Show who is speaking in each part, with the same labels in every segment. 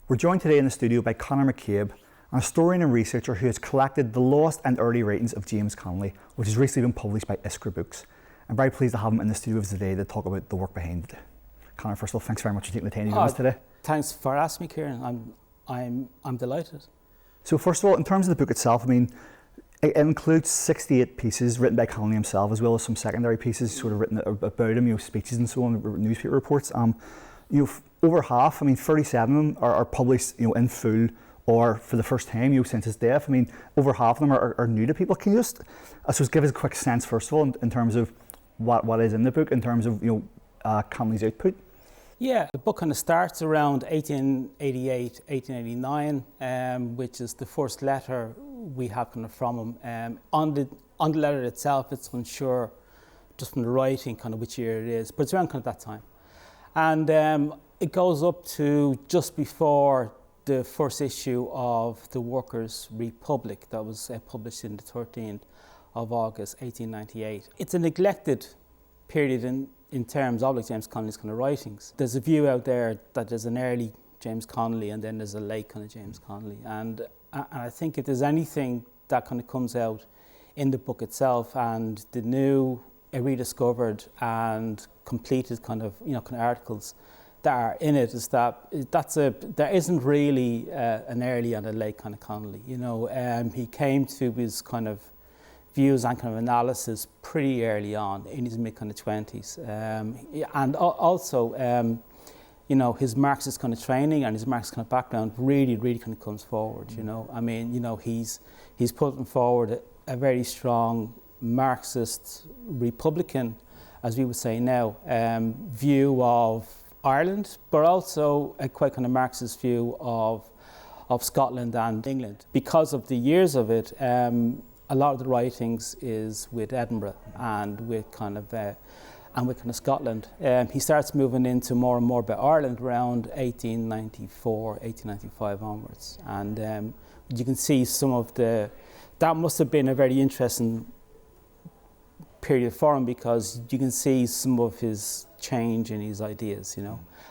Speaker 1: We're joined today in the studio by Conor McCabe, an historian and researcher who has collected the lost and early writings of James Connolly, which has recently been published by Iskra Books. I'm very pleased to have him in the studio today to talk about the work behind it. Conor, first of all, thanks very much for taking the time to do this today.
Speaker 2: Thanks for asking me, Kieran. I'm delighted.
Speaker 1: So first of all, in terms of the book itself, I mean, it includes 68 pieces written by Connolly himself, as well as some secondary pieces sort of written about him, speeches and so on, newspaper reports. Over half, 37 of them are published, in full or for the first time, since his death. Over half of them are new to people. Can you just, I suppose, give us a quick sense, first of all, in terms of what is in the book, in terms of, Connolly's output?
Speaker 2: Yeah, the book kind of starts around 1888, 1889, which is the first letter we have kind of from him. On the letter itself, it's unsure, just from the writing, kind of which year it is, but it's around kind of that time. And it goes up to just before the first issue of the Workers' Republic that was published in the 13th of August 1898. It's a neglected period in terms of like James Connolly's kind of writings. There's a view out there that there's an early James Connolly and then there's a late kind of James Connolly. And I think if there's anything that kind of comes out in the book itself and the new rediscovered and completed kind of articles that are in it, is that there isn't really an early and a late kind of Connolly. He came to his kind of views and kind of analysis pretty early on in his mid kind of 20s, and also his Marxist kind of training and his Marxist kind of background really kind of comes forward. He's putting forward a very strong Marxist Republican, as we would say now, view of Ireland, but also a quite kind of Marxist view of Scotland and England. Because of the years of it, a lot of the writings is with Edinburgh and with kind of Scotland. He starts moving into more and more about Ireland around 1894, 1895 onwards, and you can see some of that must have been a very interesting period for him, because you can see some of his change in his ideas,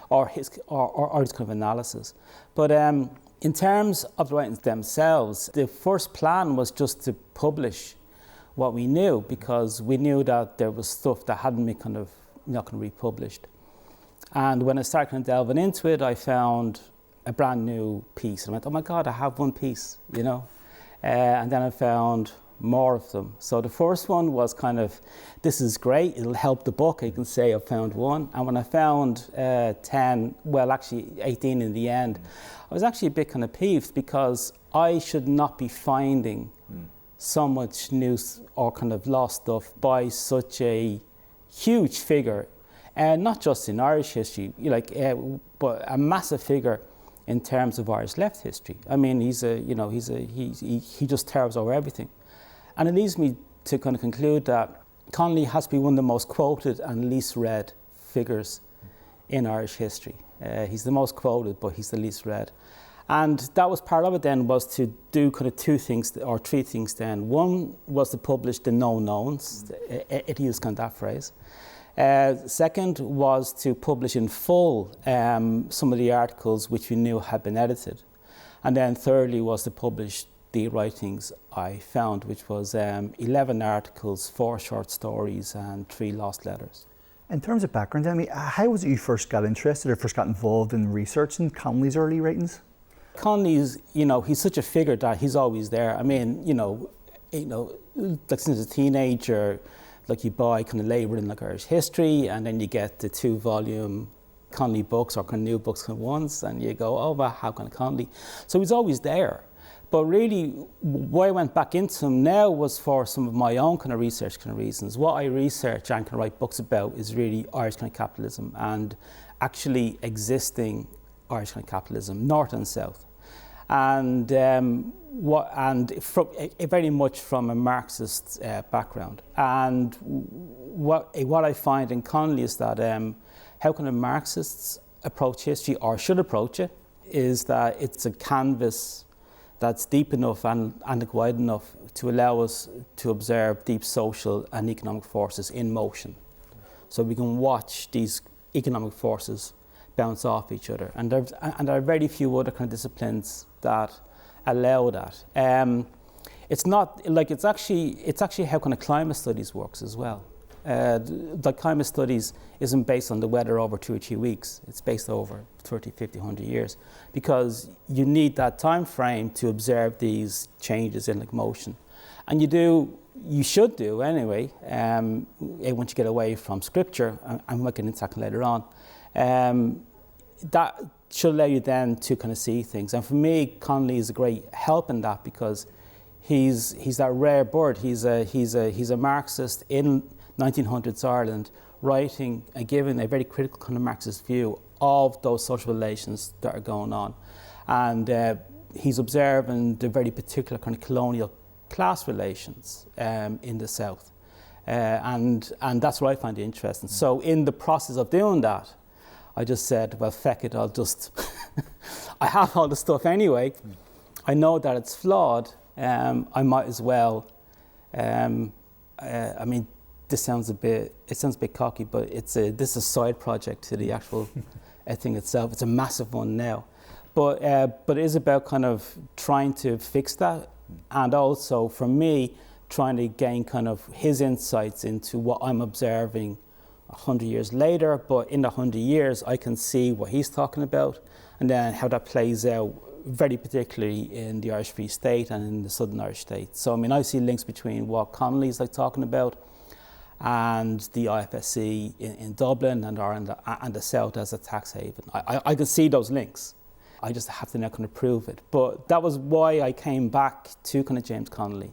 Speaker 2: or his kind of analysis. But in terms of the writings themselves, the first plan was just to publish what we knew, because we knew that there was stuff that hadn't been kind of not going to be republished. And when I started kind of delving into it, I found a brand new piece. And I went, oh my God, I have one piece, And then I found more of them. So the first one was kind of, this is great, it'll help the book. I can say I found one. And when I found 18 in the end, I was actually a bit kind of peeved, because I should not be finding so much news or kind of lost stuff by such a huge figure, and not just in Irish history, but a massive figure in terms of Irish left history. He just towers over everything. And it leads me to kind of conclude that Connolly has to be one of the most quoted and least read figures in Irish history. He's the most quoted, but he's the least read. And that was part of it then, was to do kind of two things, or three things then. One was to publish the known knowns. It used kind of that phrase. Second was to publish in full some of the articles which we knew had been edited. And then thirdly was to publish the writings I found, which was 11 articles, 4 short stories and 3 lost letters.
Speaker 1: In terms of background, how was it you first got interested or first got involved in researching Connolly's early writings?
Speaker 2: Connolly's, he's such a figure that he's always there. Like since a teenager, like you buy kind of label in like Irish history, and then you get the 2-volume Connolly books or kind of new books at once, and you go, oh, well, how kind of Connolly? So he's always there. But really, why I went back into him now was for some of my own kind of research kind of reasons. What I research and can write books about is really Irish kind of capitalism, and actually existing Irish kind of capitalism, north and south, and very much from a Marxist background. And what I find in Connolly is that how kind of Marxists approach history, or should approach it, is that it's a canvas that's deep enough and wide enough to allow us to observe deep social and economic forces in motion. So we can watch these economic forces bounce off each other. And there are very few other kind of disciplines that allow that. It's not like it's actually how kind of climate studies works as well. The climate studies isn't based on the weather over 2 or 3 weeks. It's based over 30, 50, 100 years, because you need that time frame to observe these changes in like motion. And you should do anyway, once you get away from scripture, and we might get into that later on. That should allow you then to kind of see things. And for me, Connolly is a great help in that, because he's that rare bird. He's a Marxist in 1900s Ireland, writing and giving a very critical kind of Marxist view of those social relations that are going on. And he's observing the very particular kind of colonial class relations in the South. And that's what I find interesting. So in the process of doing that, I just said, well, feck it, I'll just, I have all the stuff anyway. I know that it's flawed. I might as well, I mean, this sounds a bit cocky, but this is a side project to the actual thing itself. It's a massive one now. But it is about kind of trying to fix that, and also for me, trying to gain kind of his insights into what I'm observing 100 years later. But in the 100 years, I can see what he's talking about, and then how that plays out, very particularly in the Irish Free State and in the Southern Irish State. So I mean, I see links between what Connolly's like talking about and the IFSC in Dublin and the South as a tax haven. I can see those links. I just have to now kind of prove it. But that was why I came back to kind of James Connolly.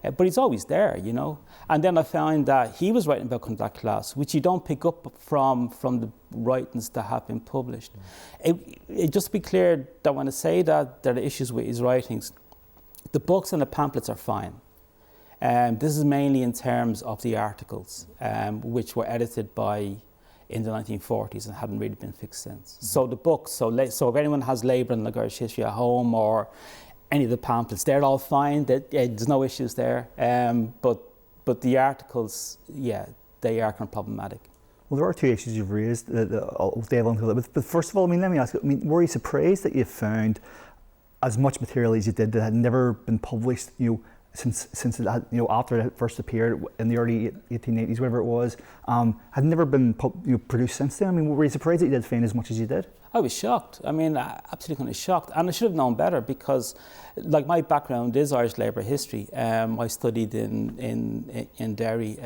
Speaker 2: But he's always there, you know. And then I found that he was writing about kind of that class, which you don't pick up from the writings that have been published. It just to be clear that when I say that there are issues with his writings, the books and the pamphlets are fine. This is mainly in terms of the articles, which were edited in the 1940s and haven't really been fixed since. Mm-hmm. So the books, so if anyone has Labour and Irish history at home, or any of the pamphlets, they're all fine. There's no issues there. But the articles, yeah, they are kind of problematic.
Speaker 1: Well, there are two issues you've raised that I'll delve into a little bit. But first of all, I mean, let me ask you, I mean, were you surprised that you found as much material as you did that had never been published, you know, since it had, you know, after it first appeared in the early 1880s, whatever it was, had never been produced since then? I mean, were you surprised that you did find as much as you did? I
Speaker 2: was shocked. I mean, absolutely kind of shocked. And I should have known better, because, like, my background is Irish Labour history. I studied in Derry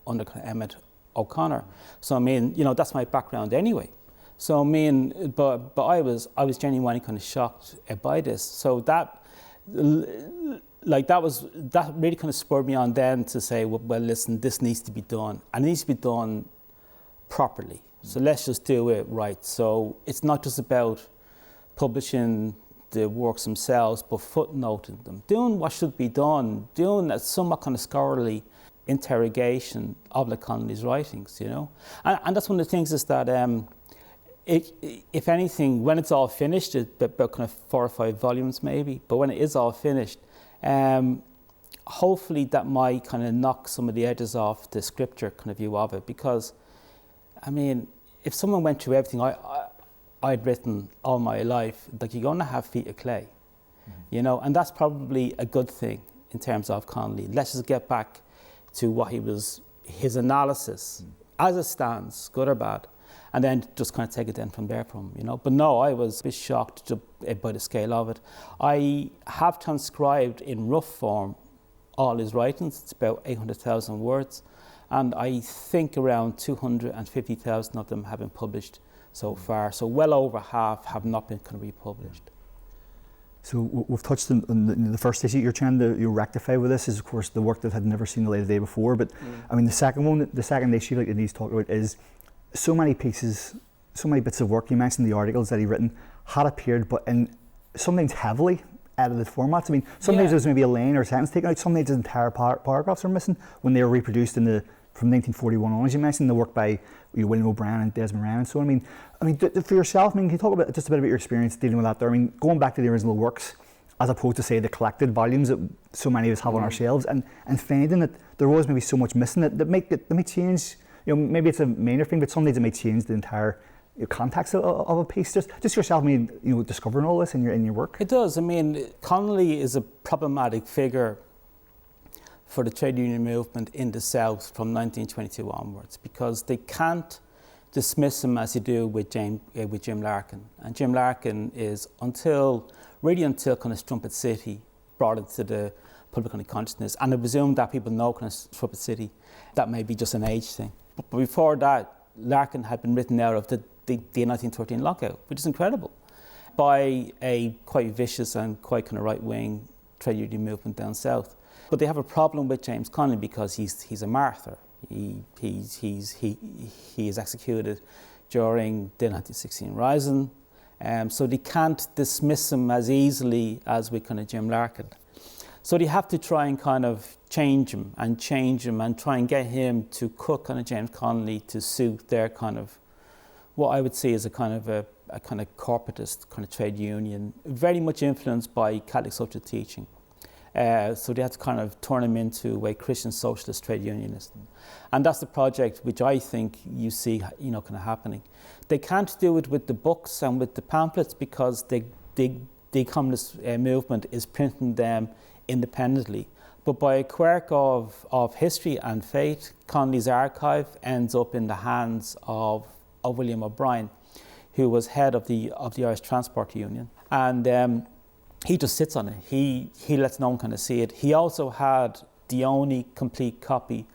Speaker 2: under Emmett O'Connor. So, I mean, you know, that's my background anyway. So, I mean, but I was genuinely kind of shocked by this. So that really kind of spurred me on then to say, well, listen, this needs to be done. And it needs to be done properly. So let's just do it right. So it's not just about publishing the works themselves, but footnoting them, doing what should be done, doing a somewhat kind of scholarly interrogation of the Connolly's writings, you know. And that's one of the things is that, if anything, when it's all finished, it's about kind of 4 or 5 volumes maybe, but when it is all finished, hopefully that might kind of knock some of the edges off the scripture kind of view of it, because I mean, if someone went through everything I'd written all my life, like, you're going to have feet of clay, you know, and that's probably a good thing in terms of Connolly. Let's just get back to what his analysis as it stands, good or bad, and then just kind of take it then from there from, you know. But no, I was a bit shocked by the scale of it. I have transcribed in rough form all his writings. It's about 800,000 words. And I think around 250,000 of them have been published so far. So well over half have not been kind of republished.
Speaker 1: So we've touched on the first issue you're trying to rectify with this is, of course, the work that had never seen the light of day before. But I mean, the second issue, like he's talked about, is so many pieces, so many bits of work. You mentioned the articles that he written had appeared, but in sometimes heavily edited formats. I mean, sometimes there's maybe a line or a sentence taken out. Sometimes entire paragraphs are missing when they were reproduced from 1941 on, as you mentioned, the work by William O'Brien and Desmond Ryan. So I mean, for yourself, I mean, can you talk about just a bit about your experience dealing with that there? I mean, going back to the original works, as opposed to say the collected volumes that so many of us have on our shelves, and finding that there was maybe so much missing that may change. You know, maybe it's a minor thing, but sometimes it may change the entire context of a piece? Just yourself, I mean, discovering all this in your work.
Speaker 2: It does. I mean, Connolly is a problematic figure for the trade union movement in the South from 1922 onwards, because they can't dismiss him as you do with Jim Larkin. And Jim Larkin is until kind of Strumpet City brought it to the public kind of consciousness, and I presume that people know kind of Strumpet City. That may be just an age thing. But before that, Larkin had been written out of the 1913 lockout, which is incredible, by a quite vicious and quite kind of right-wing trade union movement down south. But they have a problem with James Connolly because he's a martyr. He is executed during the 1916 Rising, so they can't dismiss him as easily as with kind of Jim Larkin. So they have to try and kind of change him and try and get him to cut kind of James Connolly to suit their kind of, what I would see as a kind of corporatist kind of trade union, very much influenced by Catholic social teaching. So they had to kind of turn him into a Christian socialist trade unionist. And that's the project which I think you see, kind of happening. They can't do it with the books and with the pamphlets because the communist movement is printing them independently. But by a quirk of history and fate, Connolly's archive ends up in the hands of William O'Brien, who was head of the Irish Transport Union. And he just sits on it. He lets no one kind of see it. He also had the only complete copy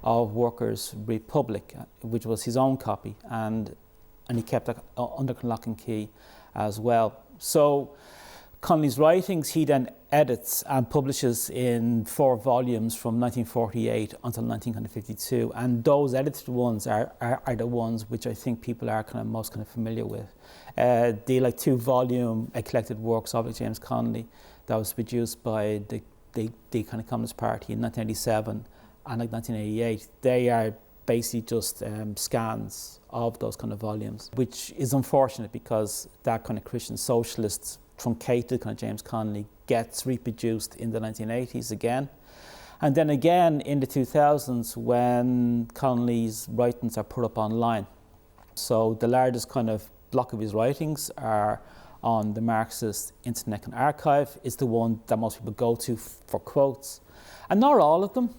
Speaker 2: of Workers' Republic, which was his own copy, and he kept it under lock and key as well. So Connolly's writings he then edits and publishes in 4 volumes from 1948 until 1952, and those edited ones are the ones which I think people are kind of most kind of familiar with. The 2-volume collected works of James Connolly that was produced by the kind of Communist Party in 1987 and 1988, they are basically just scans of those kind of volumes, which is unfortunate because that kind of Christian socialist truncated kind of James Connolly gets reproduced in the 1980s again. And then again in the 2000s when Connolly's writings are put up online. So the largest kind of block of his writings are on the Marxist Internet and Archive. It's the one that most people go to for quotes. And not all of them,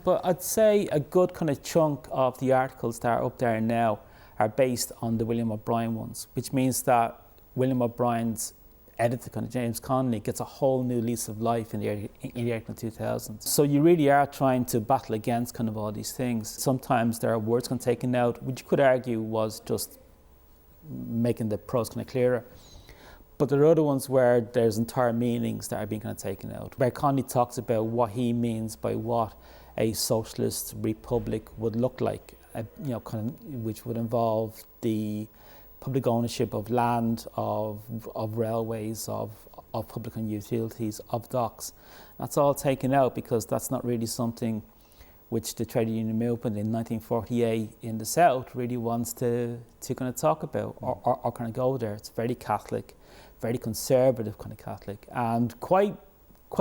Speaker 2: but I'd say a good kind of chunk of the articles that are up there now are based on the William O'Brien ones, which means that William O'Brien's edited kind of James Connolly gets a whole new lease of life in the early 2000s. So you really are trying to battle against kind of all these things. Sometimes there are words kind of taken out, which you could argue was just making the prose kind of clearer. But there are other ones where there's entire meanings that are being kind of taken out, where Connolly talks about what he means by what a socialist republic would look like, which would involve the public ownership of land, of railways, of public and utilities, of docks. That's all taken out because that's not really something which the trade union movement in 1948 in the South really wants to kind of talk about or kind of go there. It's very Catholic, very conservative kind of Catholic, and quite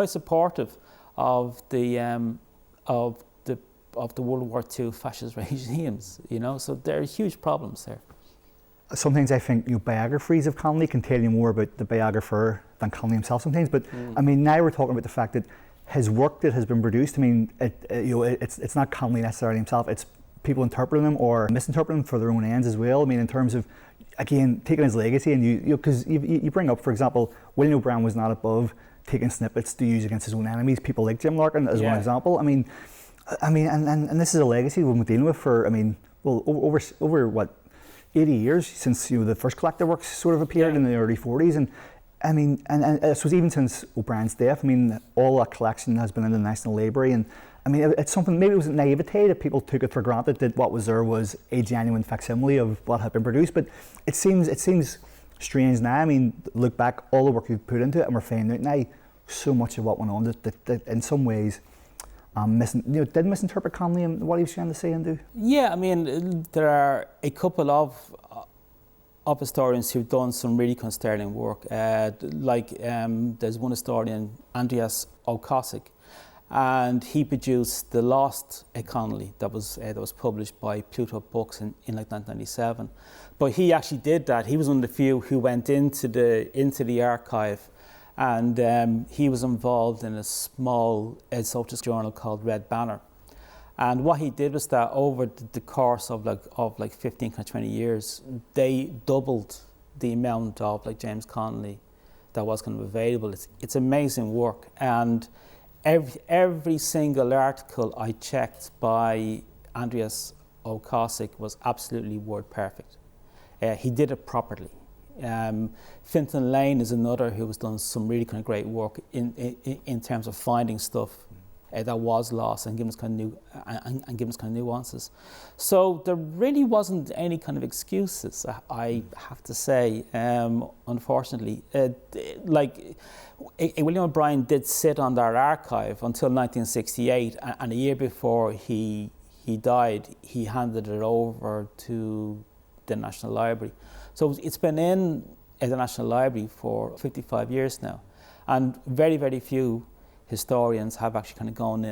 Speaker 2: supportive of the World War II fascist regimes. So there are huge problems there.
Speaker 1: Sometimes I think biographies of Connolly can tell you more about the biographer than Connolly himself sometimes. But I mean, now we're talking about the fact that his work that has been produced, I mean, it's not Connolly necessarily himself, it's people interpreting him or misinterpreting him for their own ends as well. I mean, in terms of, again, taking his legacy, and because you bring up, for example, William O'Brien was not above taking snippets to use against his own enemies, people like Jim Larkin as one example. I mean, and this is a legacy we've been dealing with for, over what, 80 years since the first collected works sort of appeared in the early 40s, and I mean, and I suppose even since O'Brien's death, I mean, all that collection has been in the National Library, and I mean, it's something, maybe it was naivete that people took it for granted that what was there was a genuine facsimile of what had been produced, but it seems strange now. I mean, look back, all the work you've put into it, and we're finding out now so much of what went on that in some ways did misinterpret Connolly and what he was trying to say and do. Yeah,
Speaker 2: I mean, there are a couple of historians who've done some really kind of sterling work. There's one historian, Andreas O'Cosick, and he produced The Lost Connolly that was published by Pluto Books in like 1997. But he actually did that. He was one of the few who went into the archive, and he was involved in a small socialist journal called Red Banner. And what he did was that over the course of like 15 to 20 years, they doubled the amount of like James Connolly that was kind of available. It's amazing work, and every single article I checked by Andreas O'Cosick was absolutely word perfect. He did it properly. Fintan Lane is another who has done some really kind of great work in terms of finding stuff that was lost and giving us kind of new and giving us kind of nuances. So there really wasn't any kind of excuses, I have to say, unfortunately. William O'Brien did sit on that archive until 1968, and a year before he died, he handed it over to the National Library. So it's been in the National Library for 55 years now, and very, very few historians have actually kind of gone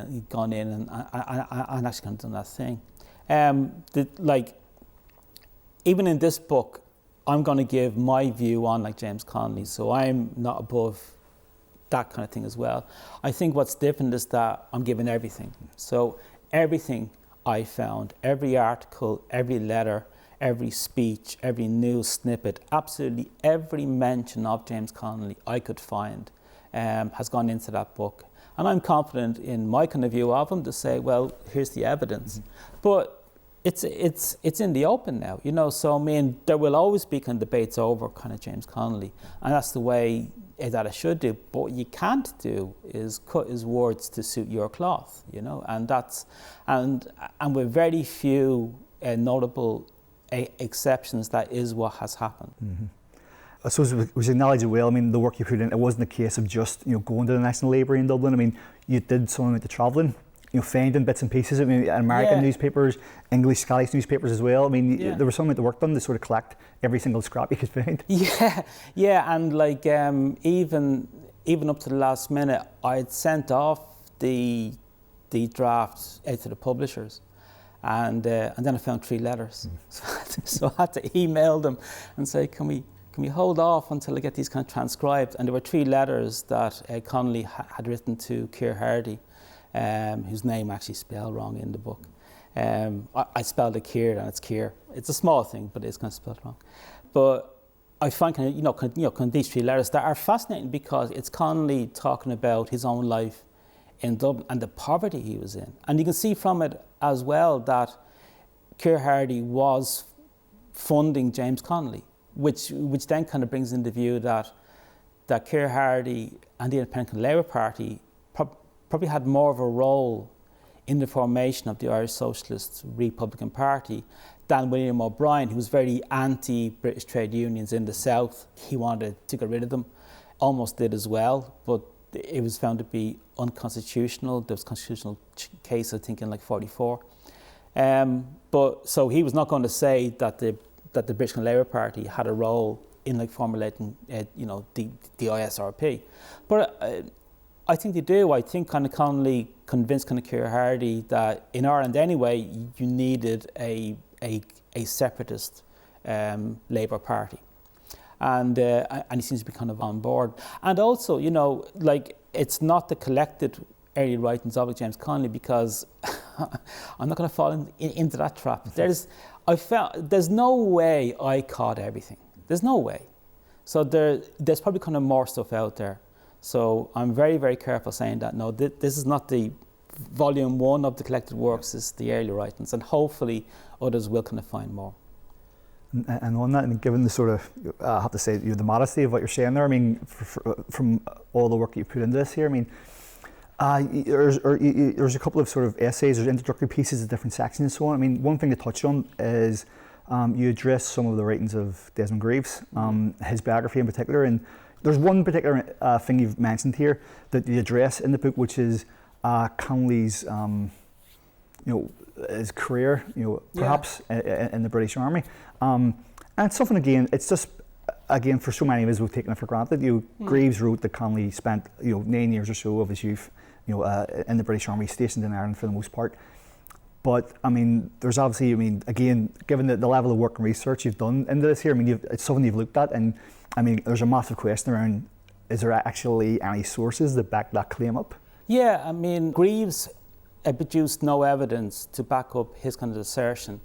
Speaker 2: in and actually kind of done that thing. Even in this book, I'm going to give my view on like James Connolly, so I'm not above that kind of thing as well. I think what's different is that I'm giving everything. So everything I found, every article, every letter, every speech, every news snippet, absolutely every mention of James Connolly I could find has gone into that book. And I'm confident in my kind of view of him to say, well, here's the evidence. But it's in the open now, you know. So I mean, there will always be kind of debates over kind of James Connolly, and that's the way that it should do. But what you can't do is cut his words to suit your cloth, you know. And with very few notable exceptions, that is what has happened.
Speaker 1: Mm-hmm. I suppose it was acknowledged as well. I mean, the work you put in, it wasn't a case of just, you know, going to the National Library in Dublin. I mean, you did some amount of travelling, you know, finding bits and pieces. I mean, American newspapers, English, Scottish newspapers as well. I mean, there was some amount of work done to sort of collect every single scrap you could find.
Speaker 2: Yeah, and like even up to the last minute, I'd sent off the drafts out to the publishers. And then I found 3 letters. So I had to email them and say, can we hold off until I get these kind of transcribed? And there were 3 letters that Connolly had written to Keir Hardy, whose name actually spelled wrong in the book. I spelled it Keir and it's Keir. It's a small thing, but it's kind of spelled wrong. But I find kind of these 3 letters that are fascinating because it's Connolly talking about his own life in Dublin and the poverty he was in. And you can see from it as well that Keir Hardy was funding James Connolly, which then kind of brings into view that Keir Hardy and the Independent Labour Party probably had more of a role in the formation of the Irish Socialist Republican Party than William O'Brien, who was very anti-British trade unions in the South. He wanted to get rid of them, almost did as well, but it was found to be unconstitutional. There was a constitutional case, I think, in like 44. But so he was not going to say that the British Labour Party had a role in like formulating, the ISRP. But I think they do. I think kind of Connolly convinced kind of Keir Hardy that in Ireland anyway, you needed a separatist Labour Party. And he seems to be kind of on board. And also, you know, like, it's not the collected early writings of James Connolly, because I'm not going to fall into that trap. There's no way I caught everything. There's no way. So there's probably kind of more stuff out there. So I'm very, very careful saying that, no, this is not the volume 1 of the collected works, it's the early writings, and hopefully others will kind of find more.
Speaker 1: And on that, and given the sort of, I have to say, the modesty of what you're saying there, I mean, from all the work you've put into this here, I mean, there's a couple of sort of essays, there's introductory pieces of different sections and so on. I mean, one thing to touch on is you address some of the writings of Desmond Greaves, his biography in particular, and there's one particular thing you've mentioned here that you address in the book, which is Connolly's, his career, perhaps in the British Army. And it's something, again, it's just, again, for so many of us, we've taken it for granted. Greaves wrote that Connolly spent, 9 years or so of his youth in the British Army stationed in Ireland for the most part. But I mean, there's obviously, I mean, again, given the level of work and research you've done into this here, I mean, it's something you've looked at, and I mean, there's a massive question around: is there actually any sources that back that claim up?
Speaker 2: Yeah, I mean, Greaves produced no evidence to back up his kind of assertion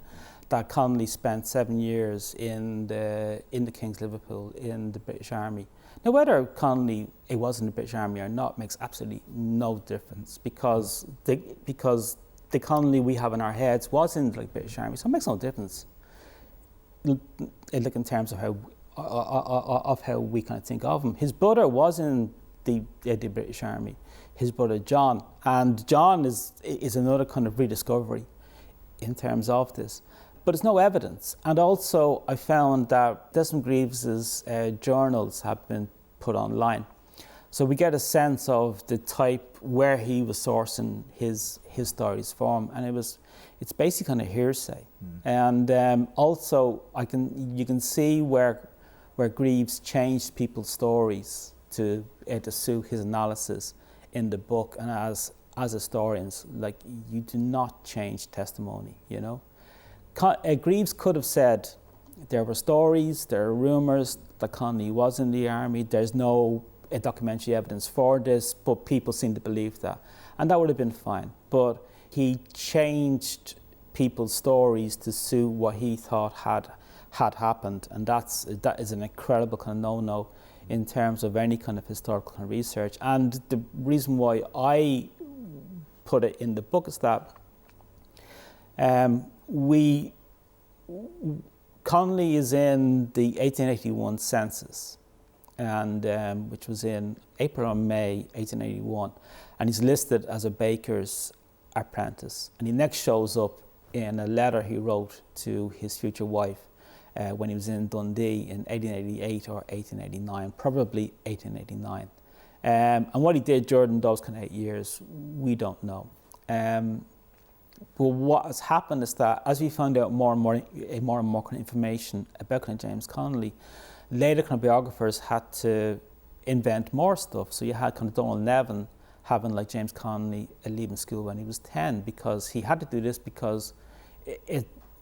Speaker 2: that Connolly spent 7 years in the King's Liverpool in the British Army. Now, whether Connolly was in the British Army or not makes absolutely no difference, because the Connolly we have in our heads was in the British Army, so it makes no difference. In terms of how we kind of think of him. His brother was in the British Army. His brother John, and John is another kind of rediscovery in terms of this. But there's no evidence. And also I found that Desmond Greaves's journals have been put online. So we get a sense of the type where he was sourcing his stories from, and it's basically kind of hearsay. And also you can see where Greaves changed people's stories to suit his analysis in the book. And as historians, like, you do not change testimony, you know. Greaves could have said there were stories, there are rumours that Connolly was in the army. There's no documentary evidence for this, but people seem to believe that, and that would have been fine. But he changed people's stories to suit what he thought had happened, and that is an incredible kind of no-no in terms of any kind of historical kind of research. And the reason why I put it in the book is that Connolly is in the 1881 census, and which was in April or May 1881, and he's listed as a baker's apprentice. And he next shows up in a letter he wrote to his future wife when he was in Dundee in 1888 or 1889, probably 1889. And what he did during those kind of 8 years, we don't know. But what has happened is that as we found out more and more kind of information about kind of James Connolly, later kind of biographers had to invent more stuff. So you had kind of Donald Nevin having like James Connolly leaving school when he was 10, because he had to do this because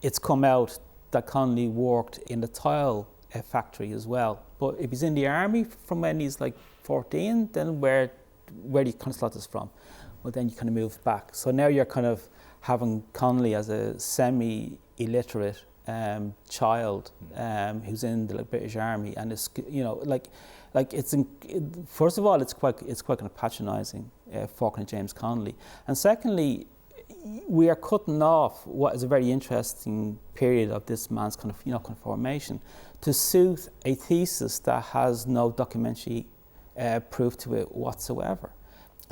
Speaker 2: it's come out that Connolly worked in the tile factory as well. But if he's in the army from when he's like 14, then where do you kind of slot this from? Well, then you kind of move back. So now you're kind of having Connolly as a semi-illiterate child who's in the British Army, and it's, you know, first of all, it's quite kind of patronising for kind of James Connolly, and secondly, we are cutting off what is a very interesting period of this man's kind of formation to suit a thesis that has no documentary proof to it whatsoever.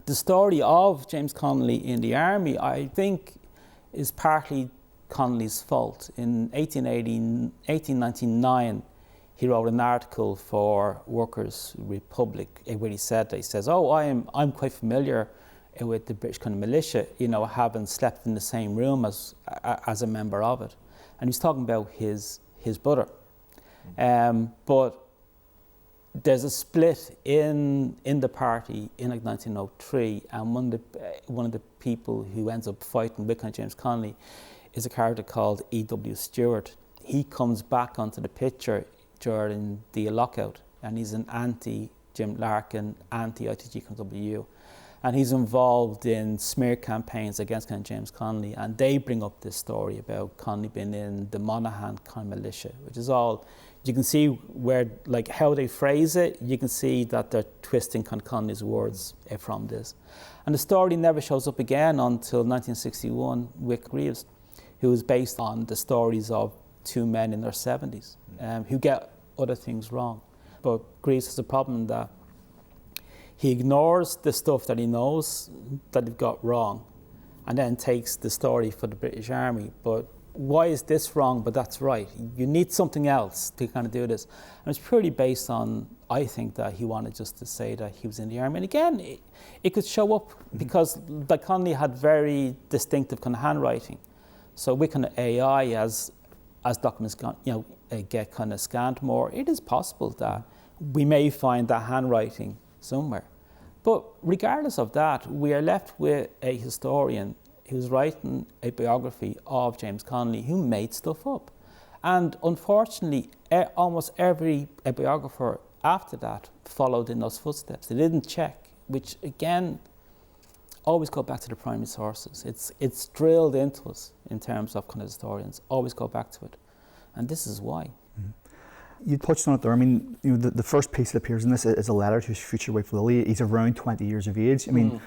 Speaker 2: The story of James Connolly in the army, I think, is partly Connolly's fault. In 1899, he wrote an article for Workers' Republic where he says, "Oh, I'm quite familiar with the British kind of militia, you know, having slept in the same room as a member of it," and he's talking about his brother. But there's a split in the party in like 1903, and one of the people who ends up fighting with kind of James Connolly is a character called E.W. Stewart. He comes back onto the picture during the lockout, and he's an anti-Jim Larkin, anti-ITG-W, and he's involved in smear campaigns against kind of James Connolly, and they bring up this story about Connolly being in the Monaghan kind of militia, which is all, you can see where, like, how they phrase it, you can see that they're twisting kind of Connolly's words from this. And the story never shows up again until 1961 with Greaves, who is based on the stories of two men in their 70s who get other things wrong. But Greaves has a problem that he ignores the stuff that he knows that they've got wrong, and then takes the story for the British Army. But why is this wrong, but that's right? You need something else to kind of do this. And it's purely based on, I think, that he wanted just to say that he was in the army. And again, it could show up because like Connolly had very distinctive kind of handwriting. So with kind of AI, as documents get kind of scanned more, it is possible that we may find that handwriting somewhere. But regardless of that, we are left with a historian who's writing a biography of James Connolly who made stuff up. And unfortunately, almost every biographer after that followed in those footsteps. They didn't check, which again, always go back to the primary sources. It's drilled into us in terms of kind of historians. Always go back to it. And this is why.
Speaker 1: You touched on it there. I mean, the first piece that appears in this is a letter to his future wife Lily. He's around 20 years of age. I mean,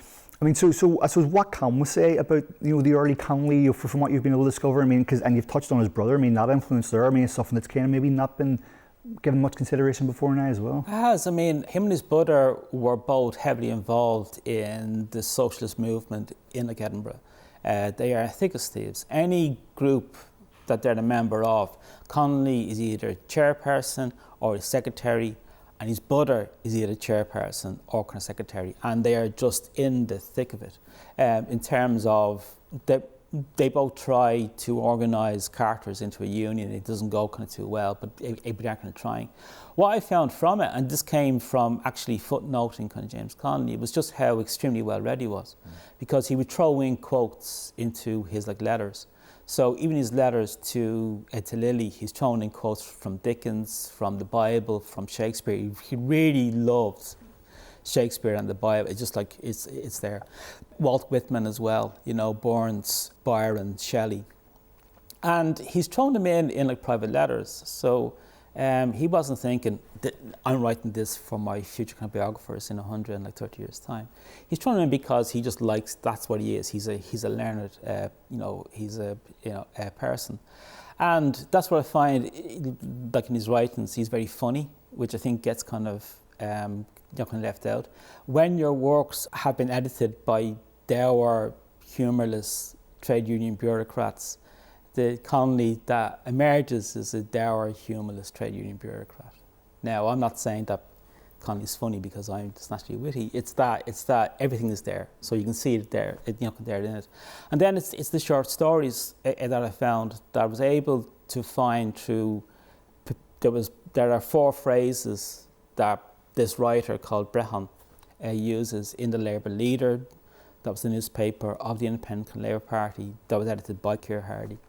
Speaker 1: so I suppose what can we say about the early Connolly from what you've been able to discover? I mean, and you've touched on his brother. I mean, that influence there. I mean, it's something that's kind of maybe not been given much consideration before now as well.
Speaker 2: It has. I mean, him and his brother were both heavily involved in the socialist movement in Edinburgh. They are thick as thieves. Any group that they're a member of, Connolly is either chairperson or his secretary, and his brother is either chairperson or kind of secretary, and they are just in the thick of it. In terms of they both try to organise Carters into a union. It doesn't go kind of too well, but they're kind of trying. What I found from it, and this came from actually footnoting kind of James Connolly, was just how extremely well read he was, because he would throw in quotes into his letters. So even his letters to Lily, he's thrown in quotes from Dickens, from the Bible, from Shakespeare. He really loved Shakespeare and the Bible. It's just like it's there. Walt Whitman as well, Burns, Byron, Shelley. And he's thrown them in private letters. So he wasn't thinking that I'm writing this for my future kind of biographers in 130 years' time. He's thrown them in because he just likes, that's what he is. He's a learned, he's a person. And that's what I find, like in his writings, he's very funny, which I think gets kind of left out. When your works have been edited by dour, humourless trade union bureaucrats, the Connolly that emerges is a dour, humourless trade union bureaucrat. Now, I'm not saying that Connolly's funny because I'm just naturally witty. It's that everything is there, so you can see it there, there in it. And then it's the short stories that I found that I was able to find through. There are 4 phrases that this writer called Brehan uses in the Labour Leader. That was the newspaper of the Independent Labour Party that was edited by Keir Hardie.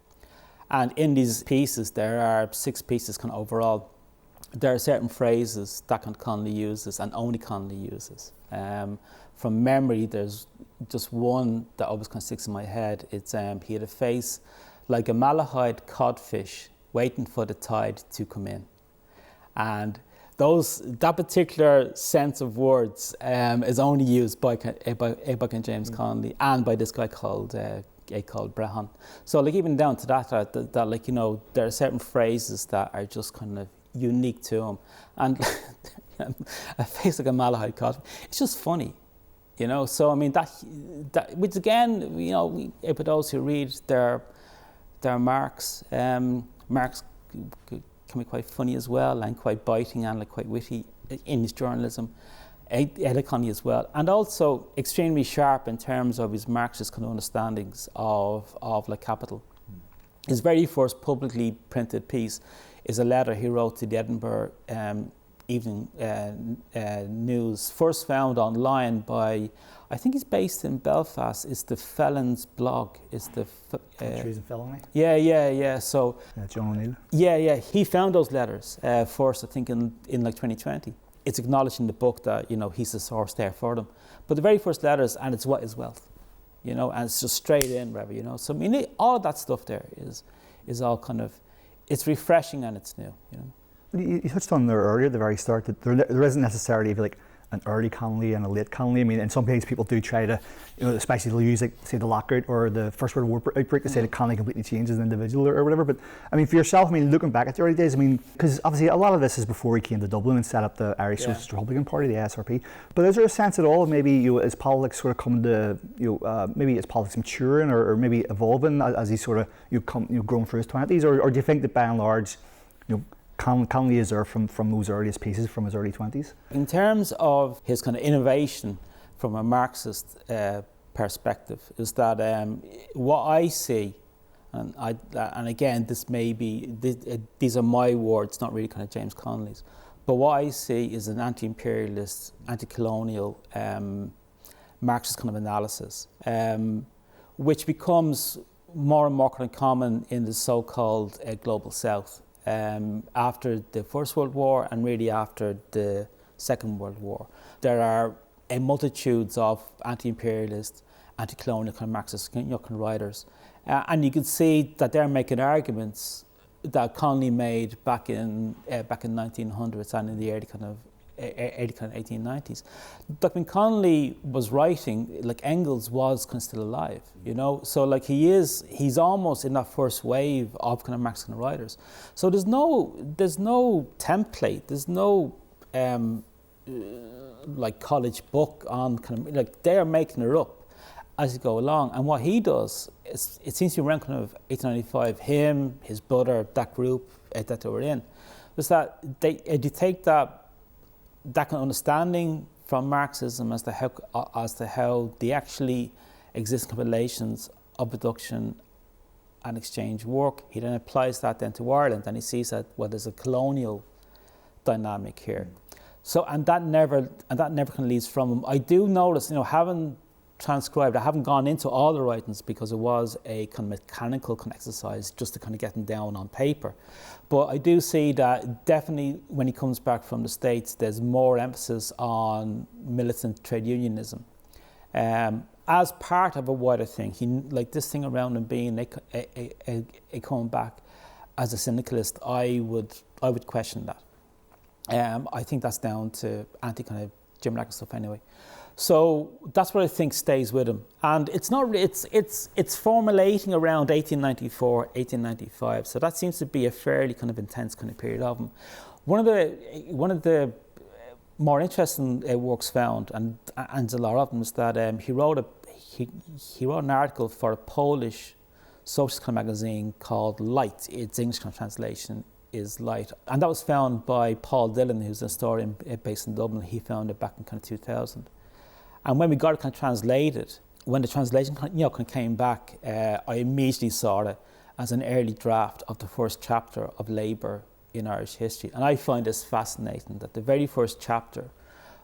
Speaker 2: And in these pieces, there are 6 pieces kind of overall. There are certain phrases that Connolly uses and only Connolly uses. From memory, there's just one that always kind of sticks in my head. It's he had a face like a malahide codfish waiting for the tide to come in. And that particular sense of words is only used by James Connolly and by this guy called Brehan. So even down to that there are certain phrases that are just kind of unique to him, and a face like a malahide cod, it's just funny, So I mean that which again, for those who read their Marx, Marx can be quite funny as well, and quite biting and quite witty in his journalism. Connolly as well, and also extremely sharp in terms of his Marxist kind of understandings of capital. His very first publicly printed piece is a letter he wrote to the Edinburgh Evening News, first found online by, I think he's based in Belfast. It's the Felon's blog. It's the
Speaker 1: Treason Felony.
Speaker 2: Yeah. So
Speaker 1: John O'Neill.
Speaker 2: Yeah. He found those letters first, I think, in 2020. It's acknowledged in the book that he's the source there for them. But the very first letters, and it's what is wealth, and it's just straight in, whatever, So I mean, all of that stuff there is all kind of, it's refreshing and it's new,
Speaker 1: You touched on there earlier at the very start that there isn't necessarily like an early Connolly and a late Connolly. I mean, in some cases people do try to, especially they'll use say the lockout or the First World War outbreak to say that Connolly completely changed as an individual or whatever. But I mean, for yourself, I mean, looking back at the early days, I mean, because obviously a lot of this is before he came to Dublin and set up the Irish Socialist Republican Party, the SRP. But is there a sense at all of maybe as politics sort of come to maybe as politics maturing or maybe evolving as he sort of growing through his 20s, or do you think that by and large, Connolly is there from those earliest pieces from his early 20s?
Speaker 2: In terms of his kind of innovation from a Marxist perspective, is that what I see And again, these are my words, not really kind of James Connolly's. But what I see is an anti-imperialist, anti-colonial, Marxist kind of analysis, which becomes more and more kind of common in the so-called global South after the First World War and really after the Second World War. There are multitudes of anti-imperialist, anti-colonial kind of Marxist kind of writers, and you can see that they're making arguments that Connolly made back in 1900s and in the early kind of 1890s. Like when Connolly was writing, like Engels was kind of still alive, you know. So like he's almost in that first wave of kind of Marxist kind of writers. So there's no template, there's no like college book on kind of like they're making it up as you go along. And what he does is, it seems to be around kind of 1895, him, his brother, that group that they were in, was that they take that kind of understanding from Marxism as to how they actually exist in relations of production and exchange work. He then applies that then to Ireland, and he sees that there's a colonial dynamic here. So and that never kind of leaves from him. I do notice, you know, having transcribed, I haven't gone into all the writings because it was a kind of mechanical kind of exercise just to kind of get them down on paper. But I do see that definitely when he comes back from the States, there's more emphasis on militant trade unionism. As part of a wider thing, he like this thing around him being a coming back as a syndicalist, I would question that. I think that's down to kind of Jim Lacker stuff anyway. So that's what I think stays with him, and it's formulating around 1894, 1895. So that seems to be a fairly kind of intense kind of period of him. One of the more interesting works found, and a lot of them, is that he wrote an article for a Polish socialist kind of magazine called Light. Its English kind of translation is Light, and that was found by Paul Dillon, who's a historian based in Dublin. He found it back in kind of 2000. And when we got it kind of translated, when the translation kind of came back, I immediately saw it as an early draft of the first chapter of Labour in Irish history. And I find this fascinating, that the very first chapter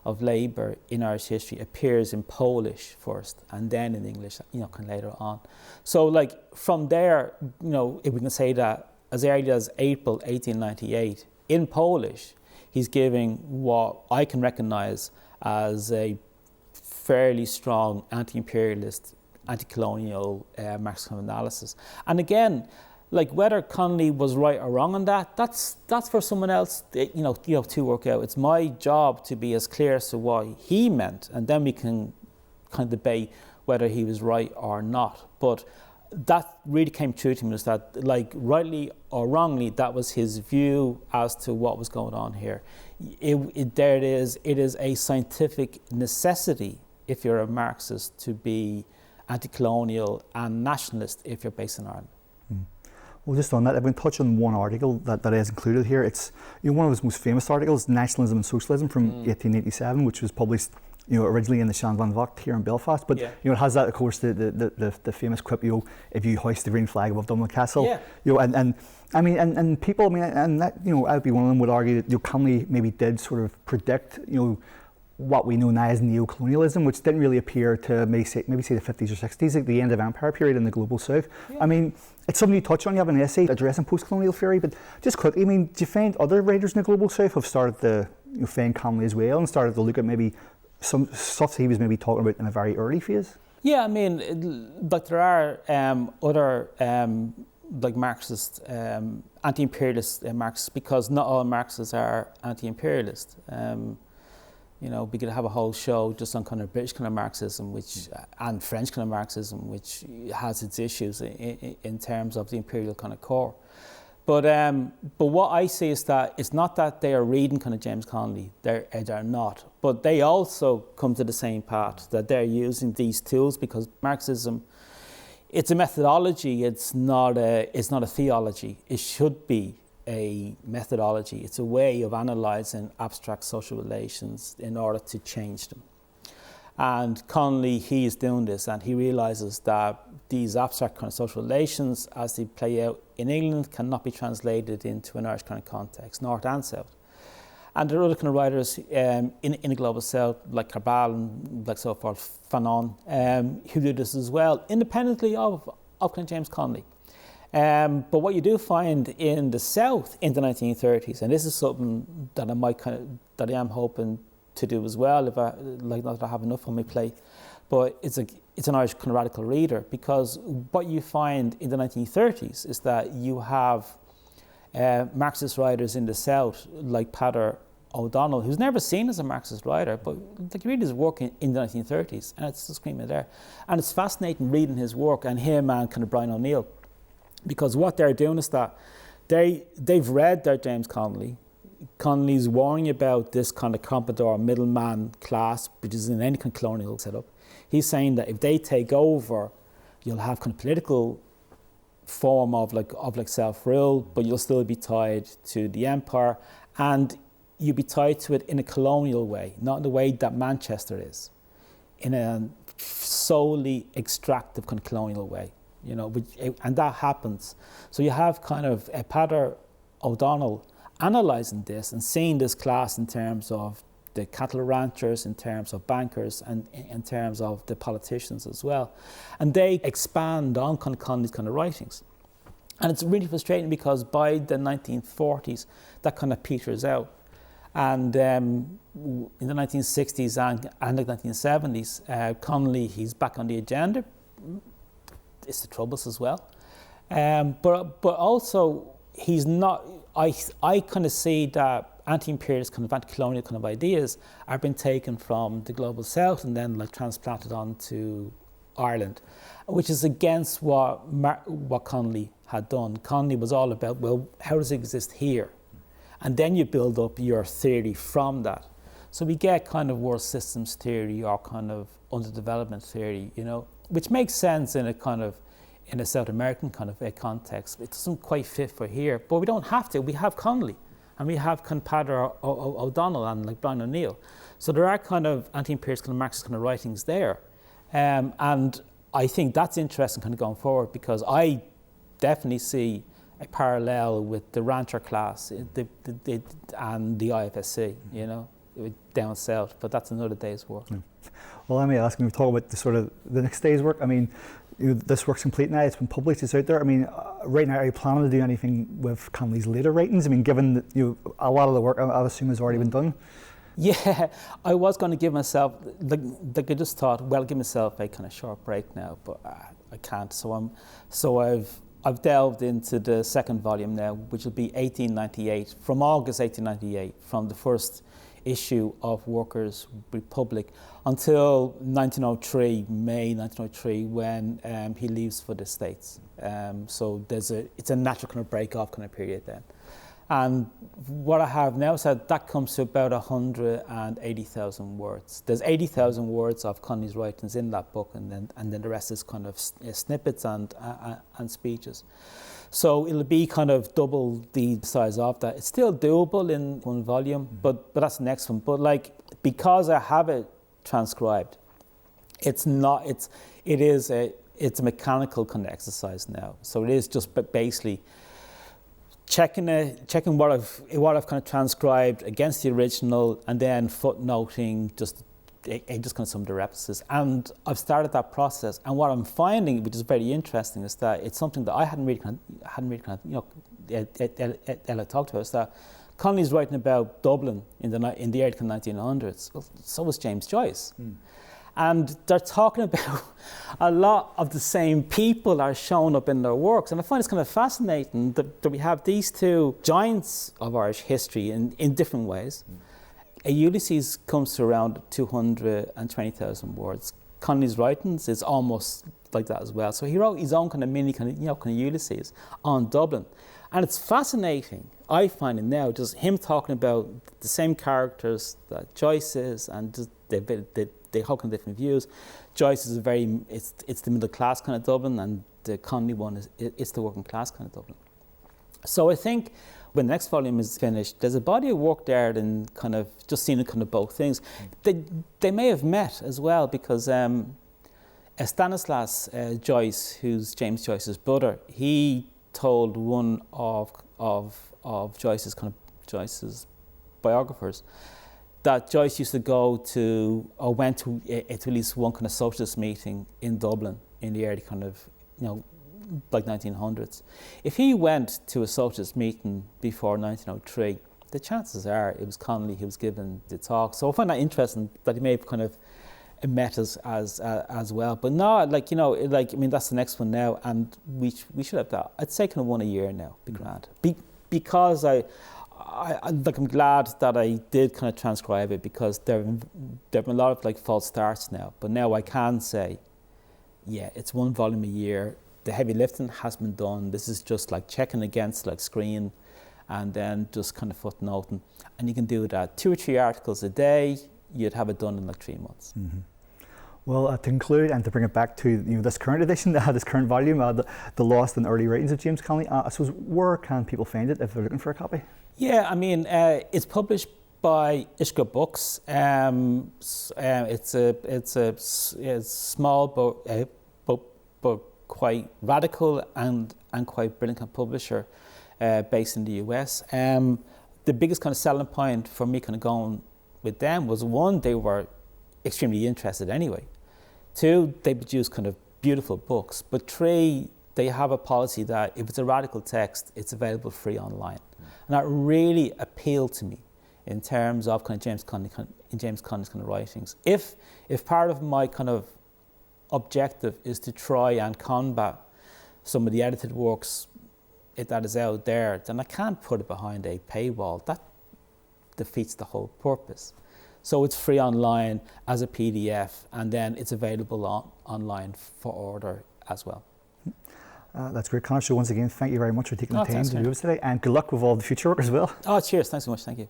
Speaker 2: of Labour in Irish history appears in Polish first and then in English, kind of later on. So like from there, if we can say that as early as April 1898, in Polish, he's giving what I can recognise as a fairly strong anti-imperialist, anti-colonial Marxist analysis. And again, like whether Connolly was right or wrong on that, that's for someone else, to work out. It's my job to be as clear as to what he meant, and then we can kind of debate whether he was right or not. But that really came true to me, is that, like, rightly or wrongly, that was his view as to what was going on here. It is a scientific necessity, if you're a Marxist, to be anti-colonial and nationalist if you're based in Ireland.
Speaker 1: Well, just on that, I've been touching on one article that is included here. It's one of his most famous articles, Nationalism and Socialism, from 1887, which was published originally in the Sean Van Vogt here in Belfast. But it has that, of course, the famous quip, if you hoist the green flag above Dublin Castle. And people, and that, I'd be one of them, would argue that Connolly maybe did sort of predict, what we know now as neo-colonialism, which didn't really appear to maybe say the 50s or 60s, at the end of Empire period in the global South. Yeah. It's something you touch on. You have an essay addressing post-colonial theory, but just quickly, do you find other writers in the global South have started to find Connolly as well and started to look at maybe some stuff he was maybe talking about in a very early phase? Yeah,
Speaker 2: but there are other like Marxist, anti-imperialist Marxists, because not all Marxists are anti-imperialist. We could have a whole show just on kind of British kind of Marxism, and French kind of Marxism, which has its issues in terms of the imperial kind of core. But what I see is that it's not that they are reading kind of James Connolly. They're not. But they also come to the same path, that they're using these tools, because Marxism, it's a methodology. It's not a theology. It should be a methodology. It's a way of analysing abstract social relations in order to change them. And Connolly, he is doing this, and he realises that these abstract kind of social relations as they play out in England cannot be translated into an Irish kind of context, north and south. And there are other kind of writers in the global south, like Cabral and like so forth, Fanon, who do this as well, independently of kind of James Connolly. But what you do find in the south in the 1930s, and this is something that I am hoping to do as well, if I like not that I have enough on my plate, but it's an Irish kind of radical reader, because what you find in the 1930s is that you have Marxist writers in the south, like Peadar O'Donnell, who's never seen as a Marxist writer, but like, you read his work in the 1930s, and it's just screaming there. And it's fascinating reading his work, and him and kind of Brian O'Neill, because what they're doing is that they've read their James Connolly. Connolly's warning about this kind of comprador middleman class, which is in any kind of colonial setup. He's saying that if they take over, you'll have kind of political form of self-rule, but you'll still be tied to the empire, and you'll be tied to it in a colonial way, not in the way that Manchester is, in a solely extractive kind of colonial way, you know, and that happens. So you have kind of Peadar O'Donnell analysing this and seeing this class in terms of the cattle ranchers, in terms of bankers, and in terms of the politicians as well. And they expand on kind of Connolly's kind of writings. And it's really frustrating because by the 1940s, that kind of peters out. And in the 1960s and the 1970s, Connolly, he's back on the agenda. It's the Troubles as well. But also, he's not, I kind of see that anti-imperialist kind of anti-colonial kind of ideas are being taken from the global south and then like transplanted onto Ireland, which is against what Connolly had done. Connolly was all about, well, how does it exist here? And then you build up your theory from that. So we get kind of world systems theory or kind of underdevelopment theory, you know, which makes sense in a South American kind of a context. It doesn't quite fit for here, but we don't have to. We have Connolly, and we have kind of Peadar O'Donnell and like Brian O'Neill. So there are kind of anti-imperialist kind of Marxist kind of writings there. And I think that's interesting kind of going forward, because I definitely see a parallel with the rancher class and the IFSC, you know, down south, but that's another day's work. Yeah.
Speaker 1: Well, let me ask, when we talk about the next day's work, I mean, this work's complete now, it's been published, it's out there. I mean, right now, are you planning to do anything with Connolly's later writings? I mean, given that a lot of the work, I assume, has already been done.
Speaker 2: Yeah, I was going to give myself, like I just thought, well, give myself a kind of short break now, but I can't. So I've delved into the second volume now, which will be 1898, from August 1898, from the first issue of Workers' Republic until 1903, May 1903, when he leaves for the States. So it's a natural kind of break-off kind of period then. And what I have now said, that comes to about 180,000 words. There's 80,000 words of Connolly's writings in that book, and then the rest is kind of snippets and speeches. So it'll be kind of double the size of that. It's still doable in one volume, but that's the next one. But like, because I have it transcribed, it's a mechanical kind of exercise now. So it is just basically checking what I've kind of transcribed against the original, and then footnoting just kind of some of the references. And I've started that process. And what I'm finding, which is very interesting, is that it's something that I hadn't really Ella talked about, is that Connolly's writing about Dublin in the early 1900s. Well, so was James Joyce. And they're talking about a lot of the same people are showing up in their works. And I find it's kind of fascinating that we have these two giants of Irish history in different ways. Ulysses comes to around 220,000 words. Connolly's writings is almost like that as well. So he wrote his own kind of mini kind of Ulysses on Dublin. And it's fascinating, I find it now, just him talking about the same characters that Joyce is, and just they hold kind of different views. Joyce is it's the middle class kind of Dublin, and the Connolly one it's the working class kind of Dublin. So I think when the next volume is finished, there's a body of work there and kind of just seeing kind of both things. They may have met as well, because Stanislas Joyce, who's James Joyce's brother, he told one of Joyce's biographers that Joyce used to go to, or went to at least one kind of socialist meeting in Dublin in the early like 1900s. If he went to a socialist meeting before 1903, the chances are it was Connolly who was giving the talk. So I find that interesting that he may have kind of met us as well. But no, that's the next one now, and we should have that. I'd say kind of one a year now, be grand. Because I'm glad that I did kind of transcribe it, because there have been a lot of false starts now. But now I can say, yeah, it's 1 volume a year. The heavy lifting has been done. This is just checking against screen, and then just kind of footnoting. And you can do that 2 or 3 articles a day. You'd have it done in 3 months.
Speaker 1: Mm-hmm. Well, to conclude and to bring it back to this current edition, this current volume, the Lost and Early Writings of James Connolly, I suppose, where can people find it if they're looking for a copy? Yeah,
Speaker 2: I mean, it's published by Ishka Books. It's a small but quite radical and quite brilliant publisher based in the US. The biggest kind of selling point for me kind of going with them was, 1, they were extremely interested anyway. 2, they produce kind of beautiful books. But 3, they have a policy that if it's a radical text, it's available free online. And that really appealed to me in terms of kind of James Connolly's kind of writings. If part of my kind of objective is to try and combat some of the edited works that is out there, then I can't put it behind a paywall. That defeats the whole purpose. So it's free online as a PDF, and then it's available online for order as well.
Speaker 1: That's great, Conor. So once again, thank you very much for taking the time to
Speaker 2: Thanks,
Speaker 1: do this today, and good luck with all the future work as well.
Speaker 2: Oh, cheers. Thanks so much. Thank you.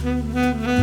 Speaker 3: Mm-hmm.